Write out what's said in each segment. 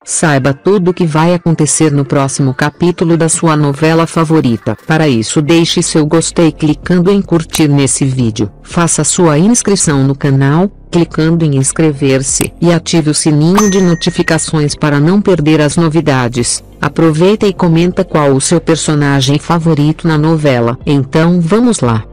Saiba tudo o que vai acontecer no próximo capítulo da sua novela favorita. Para isso, deixe seu gostei clicando em curtir nesse vídeo. Faça sua inscrição no canal, clicando em inscrever-se e ative o sininho de notificações para não perder as novidades. Aproveita e comenta qual o seu personagem favorito na novela. Então vamos lá!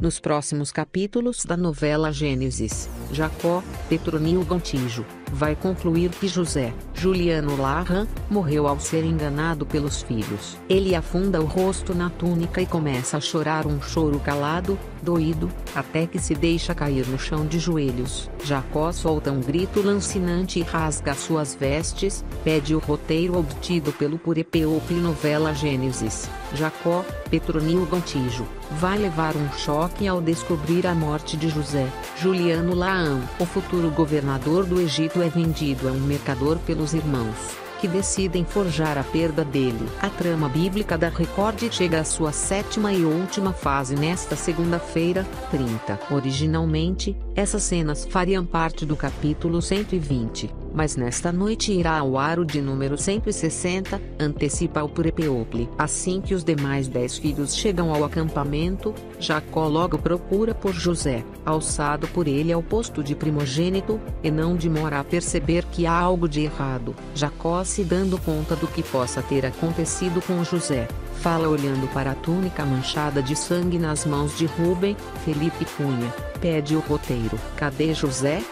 Nos próximos capítulos da novela Gênesis, Jacó, Petronio Gontijo, vai concluir que José, Juliano Larran, morreu ao ser enganado pelos filhos. Ele afunda o rosto na túnica e começa a chorar um choro calado, doído, até que se deixa cair no chão de joelhos. Jacó solta um grito lancinante e rasga suas vestes, pede o roteiro obtido pelo Purepeople novela Gênesis. Jacó, Petronio Gontijo, vai levar um choque ao descobrir a morte de José. Juliano Larran, o futuro governador do Egito, é vendido a um mercador pelos irmãos, que decidem forjar a perda dele. A trama bíblica da Record chega à sua sétima e última fase nesta segunda-feira, 30. Originalmente, essas cenas fariam parte do capítulo 120, mas nesta noite irá ao ar o de número 160, antecipa o Purepeople. Assim que os demais 10 filhos chegam ao acampamento, Jacó logo procura por José, alçado por ele ao posto de primogênito, e não demora a perceber que há algo de errado. Jacó, se dando conta do que possa ter acontecido com José, fala olhando para a túnica manchada de sangue nas mãos de Rubem. Felipe Cunha pede o roteiro. Cadê José?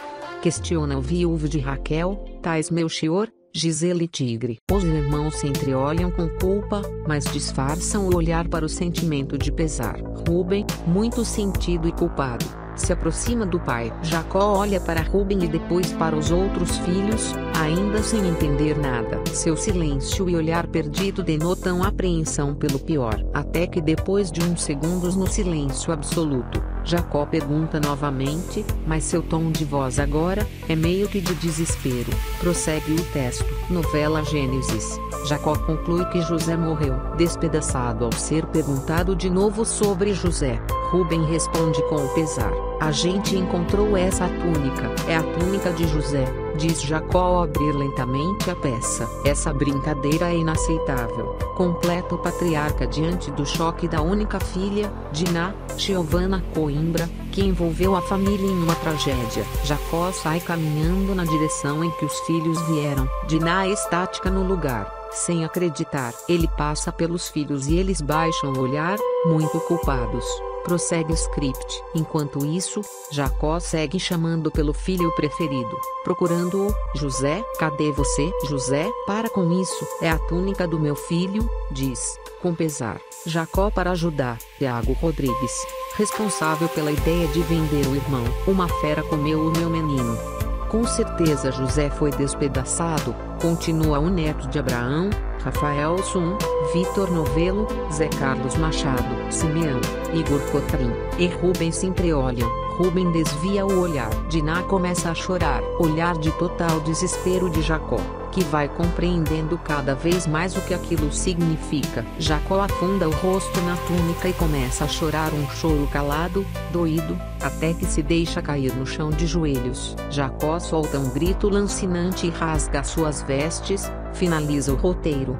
Questiona o viúvo de Raquel, Tais Melchior, Gisele Tigre. Os irmãos se entreolham com culpa, mas disfarçam o olhar para o sentimento de pesar. Rubem, muito sentido e culpado, se aproxima do pai. Jacó olha para Rubem e depois para os outros filhos, ainda sem entender nada. Seu silêncio e olhar perdido denotam apreensão pelo pior. Até que depois de uns segundos no silêncio absoluto, Jacó pergunta novamente, mas seu tom de voz agora é meio que de desespero. Prossegue o texto. Novela Gênesis. Jacó conclui que José morreu. Despedaçado ao ser perguntado de novo sobre José, Rubem responde com pesar: a gente encontrou essa túnica. É a túnica de José, diz Jacó ao abrir lentamente a peça. Essa brincadeira é inaceitável, completa o patriarca diante do choque da única filha, Diná, Giovanna Coimbra, que envolveu a família em uma tragédia. Jacó sai caminhando na direção em que os filhos vieram. Diná estática no lugar, sem acreditar. Ele passa pelos filhos e eles baixam o olhar, muito culpados. Prossegue o script. Enquanto isso, Jacó segue chamando pelo filho preferido, procurando-o. José, cadê você? José, para com isso, é a túnica do meu filho, diz, com pesar, Jacó para ajudar. Tiago Rodrigues, responsável pela ideia de vender o irmão. Uma fera comeu o meu menino. Com certeza José foi despedaçado, continua o neto de Abraão, Rafael Sum, Vitor Novello, Zé Carlos Machado, Simeão, Igor Cotrim e Rubem se entreolham. Rubem desvia o olhar. Diná começa a chorar. Olhar de total desespero de Jacó, que vai compreendendo cada vez mais o que aquilo significa. Jacó afunda o rosto na túnica e começa a chorar um choro calado, doído, até que se deixa cair no chão de joelhos. Jacó solta um grito lancinante e rasga suas vestes. Finaliza o roteiro.